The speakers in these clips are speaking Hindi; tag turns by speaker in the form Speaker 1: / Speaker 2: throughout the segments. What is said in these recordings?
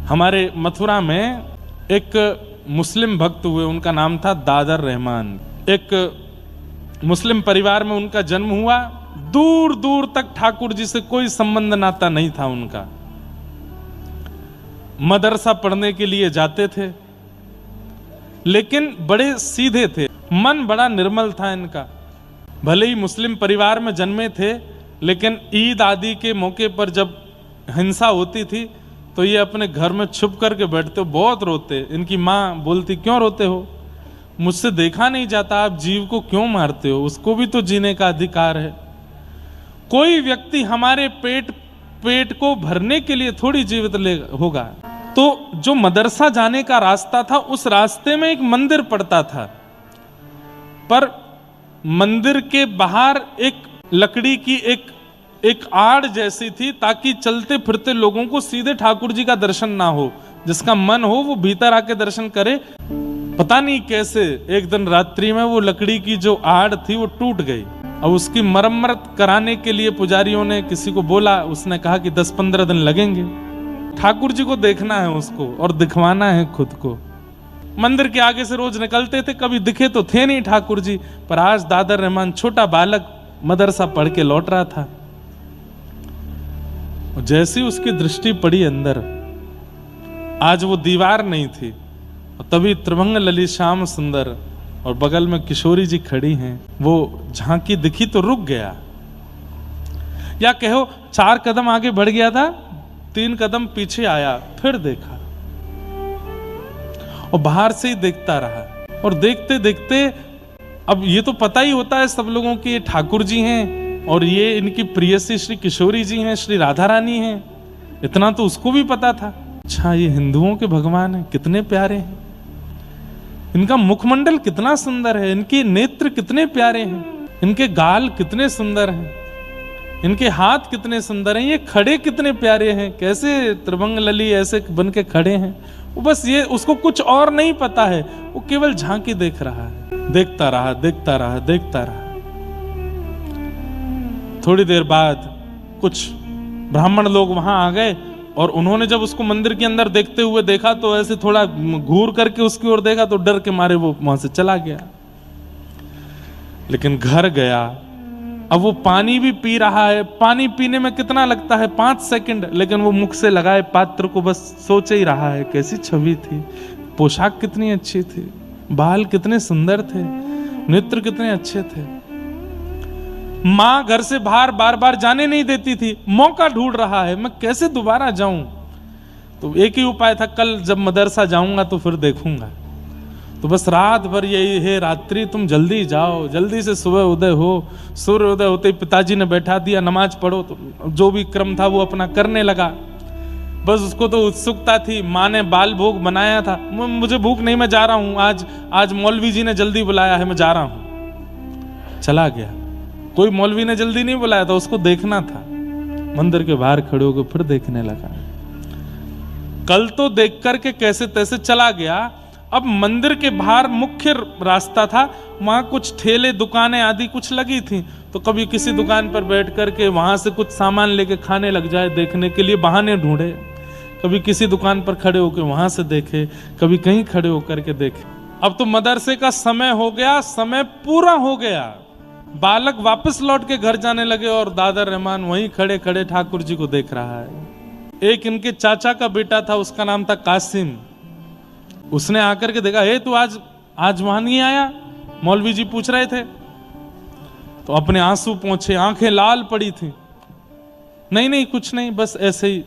Speaker 1: हमारे मथुरा में एक मुस्लिम भक्त हुए, उनका नाम था दादर रहमान। एक मुस्लिम परिवार में उनका जन्म हुआ। दूर दूर तक ठाकुर जी से कोई संबंध नाता नहीं था उनका। मदरसा पढ़ने के लिए जाते थे, लेकिन बड़े सीधे थे, मन बड़ा निर्मल था इनका। भले ही मुस्लिम परिवार में जन्मे थे, लेकिन ईद आदि के मौके पर जब हिंसा होती थी तो ये अपने घर में छुप करके बैठते, बहुत रोते। इनकी माँ बोलती, क्यों रोते हो? मुझसे देखा नहीं जाता, आप जीव को क्यों मारते हो? उसको भी तो जीने का अधिकार है। कोई व्यक्ति हमारे पेट को भरने के लिए थोड़ी जीवित होगा। तो जो मदरसा जाने का रास्ता था, उस रास्ते में एक मंदिर पड़ता था, पर मंदिर के बाहर एक लकड़ी की एक आड़ जैसी थी, ताकि चलते फिरते लोगों को सीधे ठाकुर जी का दर्शन ना हो। जिसका मन हो वो भीतर आके दर्शन करे। पता नहीं कैसे एक दिन रात्रि में वो लकड़ी की जो आड़ थी वो टूट गई। अब उसकी मरम्मत कराने के लिए पुजारियों ने किसी को बोला, उसने कहा कि 10-15 दिन लगेंगे। ठाकुर जी को देखना है उसको और दिखवाना है खुद को। मंदिर के आगे से रोज निकलते थे, कभी दिखे तो थे नहीं ठाकुर जी। पर आज दादर रहमान छोटा बालक मदरसा पढ़ के लौट रहा था। जैसी उसकी दृष्टि पड़ी अंदर, आज वो दीवार नहीं थी, तभी त्रिभंग ललित श्याम सुंदर और बगल में किशोरी जी खड़ी हैं। वो झांकी दिखी तो रुक गया, या कहो 4 कदम आगे बढ़ गया था, 3 कदम पीछे आया, फिर देखा और बाहर से ही देखता रहा। और देखते देखते अब ये तो पता ही होता है सब लोगों की, ये ठाकुर जी हैं और ये इनकी प्रियसी श्री किशोरी जी हैं, श्री राधा रानी हैं। इतना तो उसको भी पता था। अच्छा, ये हिंदुओं के भगवान हैं, कितने प्यारे हैं। इनका मुखमंडल कितना सुंदर है, इनके नेत्र कितने प्यारे हैं, इनके गाल कितने सुंदर हैं, इनके हाथ कितने सुंदर हैं, ये खड़े कितने प्यारे हैं, कैसे त्रिभंग लली ऐसे बन के खड़े हैं। वो बस ये, उसको कुछ और नहीं पता है, वो केवल झांकी देख रहा है। देखता रहा, देखता रहा, देखता रहा। थोड़ी देर बाद कुछ ब्राह्मण लोग वहां आ गए और उन्होंने जब उसको मंदिर के अंदर देखते हुए देखा तो ऐसे थोड़ा घूर करके उसकी ओर देखा, तो डर के मारे वो वहां से चला गया। लेकिन घर गया, अब वो पानी भी पी रहा है। पानी पीने में कितना लगता है? 5 सेकंड, लेकिन वो मुख से लगाए पात्र को बस सोच ही रहा है। कैसी छवि थी, पोशाक कितनी अच्छी थी, बाल कितने सुंदर थे, नेत्र कितने अच्छे थे। मां घर से बाहर बार बार जाने नहीं देती थी, मौका ढूंढ रहा है, मैं कैसे दोबारा जाऊं। तो एक ही उपाय था, कल जब मदरसा जाऊंगा तो फिर देखूंगा। तो बस रात भर यही है, रात्रि तुम जल्दी जाओ, जल्दी से सुबह उदय हो। सूर्य उदय होते ही पिताजी ने बैठा दिया, नमाज पढ़ो। तो जो भी क्रम था वो अपना करने लगा। बस उसको तो उत्सुकता थी। माँ ने बाल भोग बनाया था, मुझे भूख नहीं, मैं जा रहा हूँ, आज मौलवी जी ने जल्दी बुलाया है, मैं जा रहा हूँ। चला गया। कोई मौलवी ने जल्दी नहीं बुलाया था, उसको देखना था। मंदिर के बाहर खड़े होकर फिर देखने लगा। कल तो देख करके कैसे तैसे चला गया। अब मंदिर के बाहर मुख्य रास्ता था, वहां कुछ ठेले दुकानें आदि कुछ लगी थी। तो कभी किसी दुकान पर बैठ करके वहां से कुछ सामान लेके खाने लग जाए, देखने के लिए बहाने ढूंढे। कभी किसी दुकान पर खड़े होकर वहां से देखे, कभी कहीं खड़े होकर के देखे। अब तो मदरसे का समय हो गया, समय पूरा हो गया। बालक वापस लौट के घर जाने लगे और दादर रहमान वहीं खड़े खड़े ठाकुर जी को देख रहा है। एक इनके चाचा का बेटा था, उसका नाम था कासिम। उसने आकर के देखा, तू आज वहां नहीं आया? मौलवी जी पूछ रहे थे। तो अपने आंसू पोंछे, आंखें लाल पड़ी थी। नहीं कुछ नहीं, बस ऐसे ही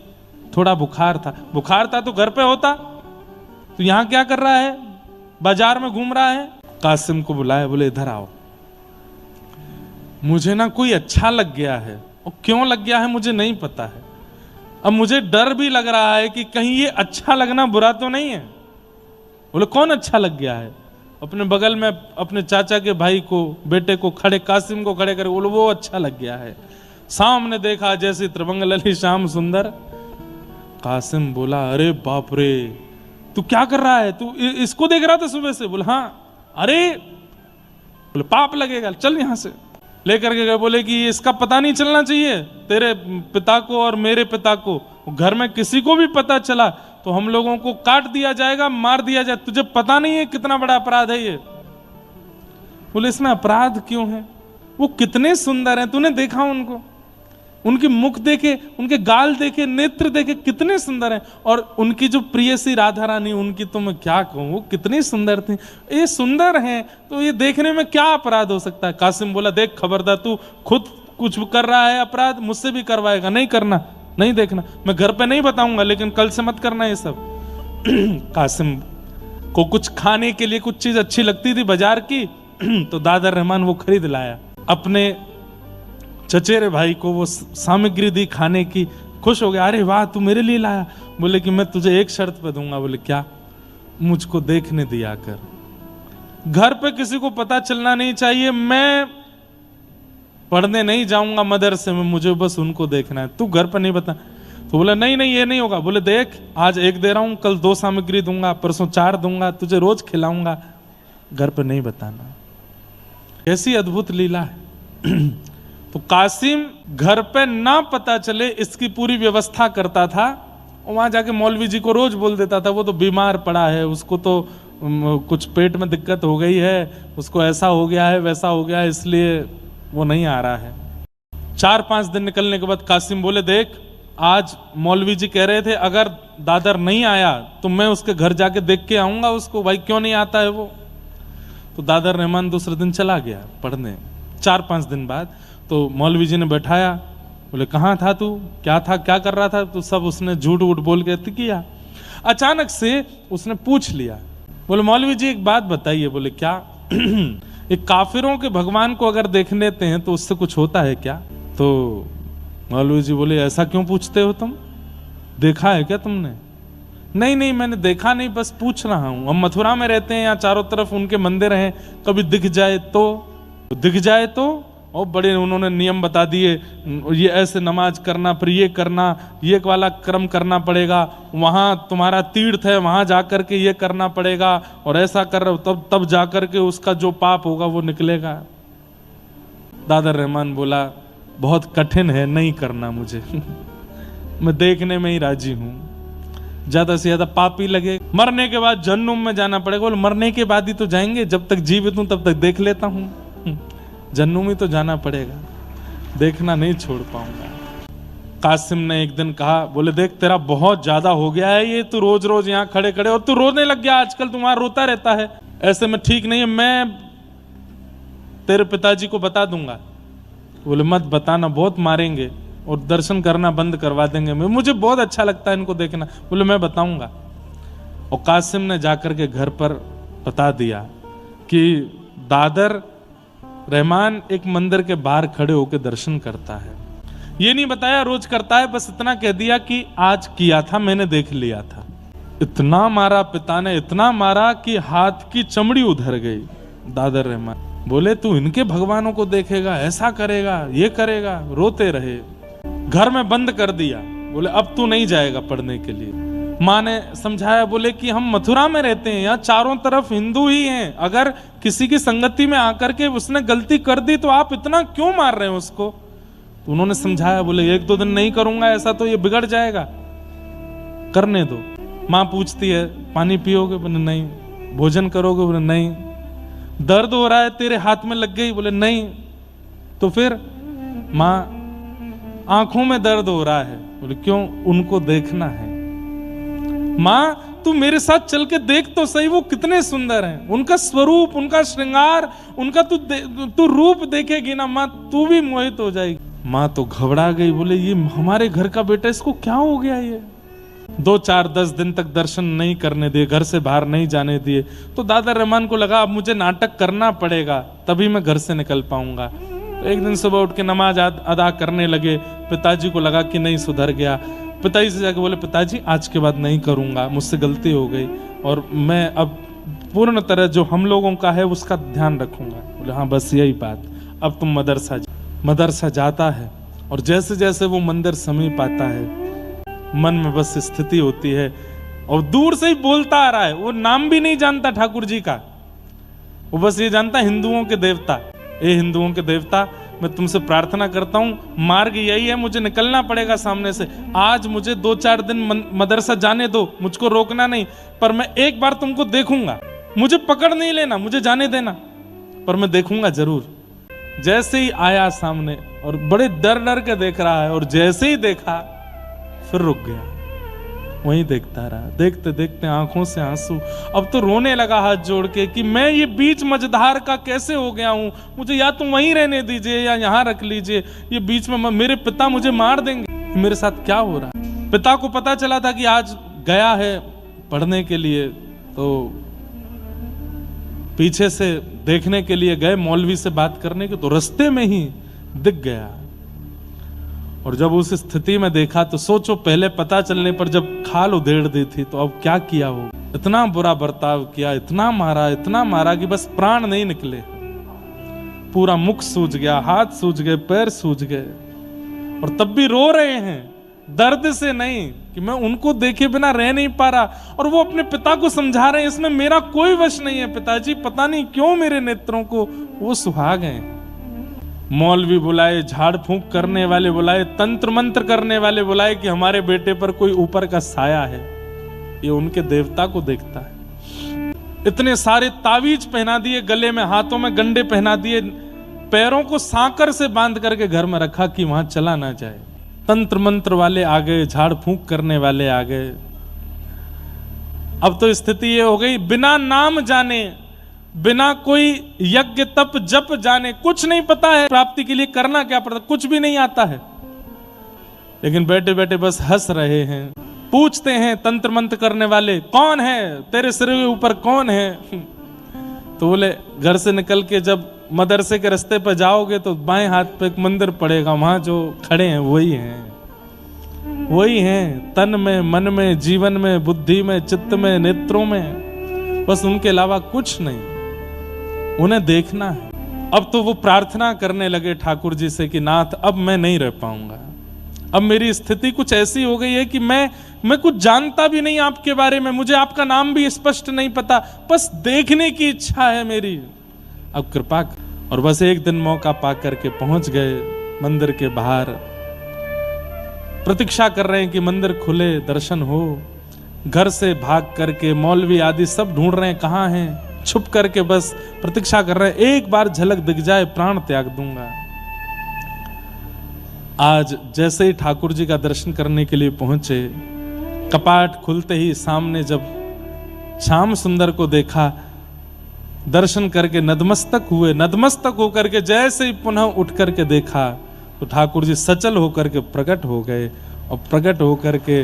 Speaker 1: थोड़ा बुखार था। बुखार था तो घर पे होता, तो यहां क्या कर रहा है? बाजार में घूम रहा है। कासिम को बुलाया, बोले इधर आओ, मुझे ना कोई अच्छा लग गया है। और क्यों लग गया है मुझे नहीं पता है। अब मुझे डर भी लग रहा है कि कहीं ये अच्छा लगना बुरा तो नहीं है। बोले कौन अच्छा लग गया है? अपने बगल में अपने चाचा के भाई को, बेटे को खड़े, कासिम को खड़े कर, बोले वो अच्छा लग गया है। सामने देखा जैसे त्रिभंग ललित श्याम सुंदर। कासिम बोला, अरे बाप रे, तू क्या कर रहा है? तू इसको देख रहा था सुबह से? बोले हाँ। अरे, बोले पाप लगेगा, चल यहां से। लेकर के गए, बोले कि इसका पता नहीं चलना चाहिए तेरे पिता को और मेरे पिता को। घर में किसी को भी पता चला तो हम लोगों को काट दिया जाएगा, मार दिया जाए, तुझे पता नहीं है कितना बड़ा अपराध है ये। बोले इसमें अपराध क्यों है? वो कितने सुंदर हैं, तूने देखा उनको? उनके मुख देखे, उनके गाल देखे, नेत्र देखे, कितने सुंदर हैं। और उनकी जो प्रियसी राधा रानी, उनकी तो मैं क्या कहूं, वो कितनी सुंदर थी। ये सुंदर हैं तो ये देखने में क्या अपराध हो सकता है? कासिम बोला देख खबरदार, तू खुद कुछ कर रहा है अपराध, मुझसे भी करवाएगा, नहीं करना, नहीं देखना, मैं घर पे नहीं बताऊंगा, लेकिन कल से मत करना ये सब। कासिम को कुछ खाने के लिए कुछ चीज अच्छी लगती थी बाजार की, तो दादर रहमान वो खरीद लाया। अपने चचेरे भाई को वो सामग्री दी खाने की, खुश हो गया, अरे वाह तू मेरे लिए लाया। बोले कि मैं तुझे एक शर्त पे दूंगा। बोले क्या? मुझको देखने दिया कर, घर पे किसी को पता चलना नहीं चाहिए, मैं पढ़ने नहीं जाऊंगा मदरसे में, मुझे बस उनको देखना है, तू घर पर नहीं बता। तो बोला नहीं नहीं ये नहीं होगा। बोले देख आज एक दे रहा हूं, कल 2 सामग्री दूंगा, परसों 4 दूंगा, तुझे रोज खिलाऊंगा, घर पे नहीं बताना। कैसी अद्भुत लीला है। तो कासिम घर पे ना पता चले इसकी पूरी व्यवस्था करता था। वहां जाके मौलवी जी को रोज बोल देता था वो तो बीमार पड़ा है, उसको तो कुछ पेट में दिक्कत हो गई है, उसको ऐसा हो गया है वैसा हो गया है, इसलिए वो नहीं आ रहा है। 4-5 दिन निकलने के बाद कासिम बोले देख आज मौलवी जी कह रहे थे अगर दादर नहीं आया तो मैं उसके घर जाके देख के आऊंगा उसको, भाई क्यों नहीं आता है वो। तो दादर रहमान दूसरे दिन चला गया पढ़ने। 4-5 दिन बाद तो मौलवी जी ने बैठाया, बोले कहाँ था तू, क्या था, क्या कर रहा था? तो सब उसने झूठ वूठ बोल के किया। अचानक से उसने पूछ लिया, बोले मौलवी जी एक बात बताइए। बोले क्या? एक काफिरों के भगवान को अगर देख लेते हैं तो उससे कुछ होता है क्या? तो मौलवी जी बोले ऐसा क्यों पूछते हो तुम, देखा है क्या तुमने? नहीं नहीं मैंने देखा नहीं, बस पूछ रहा हूं। हम मथुरा में रहते हैं, यहाँ चारों तरफ उनके मंदिर हैं, कभी दिख जाए तो और बड़े उन्होंने नियम बता दिए, ये ऐसे नमाज करना, फिर ये करना, ये वाला क्रम करना पड़ेगा, वहां तुम्हारा तीर्थ है वहां जाकर के ये करना पड़ेगा, और ऐसा कर रहे हो तब जाकर के उसका जो पाप होगा वो निकलेगा। दादर रहमान बोला बहुत कठिन है, नहीं करना मुझे। मैं देखने में ही राजी हूं, ज्यादा से ज्यादा पापी लगे, मरने के बाद जहन्नुम में जाना पड़ेगा। बोले मरने के बाद ही तो जाएंगे, जब तक जीवित हूं तब तक देख लेता हूं, जहन्नुम ही तो जाना पड़ेगा, देखना नहीं छोड़ पाऊंगा। कासिम ने एक दिन कहा, बोले देख तेरा बहुत ज्यादा हो गया है ये, तू रोज रोज यहाँ खड़े खड़े, और तू रोने लग गया आजकल, तुम्हारा रोता रहता है, ऐसे में ठीक नहीं है, मैं तेरे पिताजी को बता दूंगा। बोले मत बताना, बहुत मारेंगे और दर्शन करना बंद करवा देंगे, मुझे बहुत अच्छा लगता है इनको देखना। बोले मैं बताऊंगा। और कासिम ने जाकर के घर पर बता दिया कि दादर रहमान एक मंदिर के बाहर खड़े होकर दर्शन करता है। ये नहीं बताया रोज करता है, बस इतना कह दिया कि आज किया था, मैंने देख लिया था। इतना मारा पिता ने, इतना मारा कि हाथ की चमड़ी उधर गई। दादर रहमान बोले तू इनके भगवानों को देखेगा, ऐसा करेगा, ये करेगा, रोते रहे, घर में बंद कर दिया। बोले अब तू नहीं जाएगा पढ़ने के लिए। माँ ने समझाया, बोले कि हम मथुरा में रहते हैं, यहाँ चारों तरफ हिंदू ही हैं, अगर किसी की संगति में आकर के उसने गलती कर दी तो आप इतना क्यों मार रहे हैं उसको। तो उन्होंने समझाया, बोले 1-2 दिन नहीं करूंगा ऐसा तो ये बिगड़ जाएगा, करने दो। माँ पूछती है पानी पियोगे? बोले नहीं। भोजन करोगे? बोले नहीं। दर्द हो रहा है तेरे हाथ में लग गई? बोले नहीं। तो फिर? माँ आंखों में दर्द हो रहा है। बोले क्यों? उनको देखना है। माँ तू मेरे साथ चल के देख तो सही, वो कितने सुंदर हैं, उनका स्वरूप, उनका श्रृंगार, उनका तू रूप देखेगी ना माँ, तू भी मोहित हो जाएगी। माँ तो घबरा गई, बोले ये हमारे घर का बेटा, इसको क्या हो गया ये। 2-4-10 दिन तक दर्शन नहीं करने दिए, घर से बाहर नहीं जाने दिए। तो दादर रहमान को लगा अब मुझे नाटक करना पड़ेगा, तभी मैं घर से निकल पाऊंगा। तो एक दिन सुबह उठ के नमाज अदा करने लगे। पिताजी को लगा कि नहीं सुधर गया। पिताजी से जाके बोले पिताजी आज के बाद नहीं करूंगा, मुझसे गलती हो गई और मैं अब पूर्ण तरह जो हम लोगों का है उसका ध्यान रखूंगा। बोले हाँ बस यही बात। अब तुम मदरसा जाता है और जैसे जैसे वो मंदिर समीप आता है मन में बस स्थिति होती है और दूर से ही बोलता आ रहा है। वो नाम भी नहीं जानता ठाकुर जी का, वो बस ये जानता हिंदुओं के देवता, ए हिंदुओं के देवता मैं तुमसे प्रार्थना करता हूँ, मार्ग यही है, मुझे निकलना पड़ेगा सामने से। आज मुझे 2-4 दिन मदरसा जाने दो, मुझको रोकना नहीं, पर मैं एक बार तुमको देखूंगा। मुझे पकड़ नहीं लेना, मुझे जाने देना, पर मैं देखूंगा जरूर। जैसे ही आया सामने और बड़े डर डर के देख रहा है, और जैसे ही देखा फिर रुक गया, वहीं देखता रहा। देखते देखते आंखों से आंसू, अब तो रोने लगा हाथ जोड़ के कि मैं ये बीच मझधार का कैसे हो गया हूं, मुझे या तो वहीं रहने दीजिए या यहां रख लीजिए, ये बीच में मेरे पिता मुझे मार देंगे, मेरे साथ क्या हो रहा है। पिता को पता चला था कि आज गया है पढ़ने के लिए, तो पीछे से देखने के लिए गए मौलवी से बात करने के, तो रास्ते में ही दिख गया। और जब उस स्थिति में देखा तो सोचो, पहले पता चलने पर जब खाल उधेड़ दी थी तो अब क्या किया हो। इतना बुरा बर्ताव किया, इतना मारा कि बस प्राण नहीं निकले। पूरा मुख सूज गया, हाथ सूज गए, पैर सूज गए, और तब भी रो रहे हैं दर्द से नहीं कि मैं उनको देखे बिना रह नहीं पा रहा। और वो अपने पिता को समझा रहे हैं, इसमें मेरा कोई वश नहीं है पिताजी, पता नहीं क्यों मेरे नेत्रों को वो सुहा गए। मौलवी बुलाए, झाड़ फूंक करने वाले बुलाए, तंत्र मंत्र करने वाले बुलाए कि हमारे बेटे पर कोई ऊपर का साया है, ये उनके देवता को देखता है। इतने सारे तावीज पहना दिए गले में, हाथों में गंडे पहना दिए, पैरों को सांकर से बांध करके घर में रखा कि वहां चला ना जाए। तंत्र मंत्र वाले आ गए, झाड़ फूंक करने वाले आ गए। अब तो स्थिति ये हो गई, बिना नाम जाने, बिना कोई यज्ञ तप जप जाने, कुछ नहीं पता है प्राप्ति के लिए करना क्या पड़ता, कुछ भी नहीं आता है, लेकिन बैठे बैठे बस हंस रहे हैं। पूछते हैं तंत्र मंत्र करने वाले, कौन है तेरे सिर के ऊपर, कौन है? तो बोले, घर से निकल के जब मदरसे के रास्ते पर जाओगे तो बाएं हाथ पे एक मंदिर पड़ेगा, वहां जो खड़े हैं वही हैं, वही हैं, तन में, मन में, जीवन में, बुद्धि में, चित्त में, नेत्रों में, बस उनके अलावा कुछ नहीं, उन्हें देखना है। अब तो वो प्रार्थना करने लगे ठाकुर जी से कि नाथ अब मैं नहीं रह पाऊंगा, अब मेरी स्थिति कुछ ऐसी हो गई है कि मैं कुछ जानता भी नहीं आपके बारे में, मुझे आपका नाम भी स्पष्ट नहीं पता, बस देखने की इच्छा है मेरी, अब कृपा। और बस एक दिन मौका पा करके पहुंच गए मंदिर के बाहर, प्रतीक्षा कर रहे हैं कि मंदिर खुले, दर्शन हो। घर से भाग करके मौलवी आदि सब ढूंढ रहे हैं कहाँ हैं, छुप करके बस प्रतीक्षा कर रहे हैं, एक बार झलक दिख जाए प्राण त्याग दूंगा। आज जैसे ही ठाकुर जी का दर्शन करने के लिए पहुंचे, कपाट खुलते ही सामने जब श्याम सुंदर को देखा, दर्शन करके नतमस्तक हुए, नतमस्तक होकर के जैसे ही पुनः उठ करके देखा तो ठाकुर जी सचल होकर के प्रकट हो गए, और प्रकट होकर के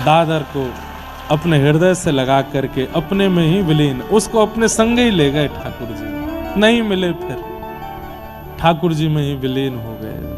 Speaker 1: दादर को अपने हृदय से लगा करके अपने में ही विलीन, उसको अपने संग ही ले गए ठाकुर जी, नहीं मिले फिर, ठाकुर जी में ही विलीन हो गए।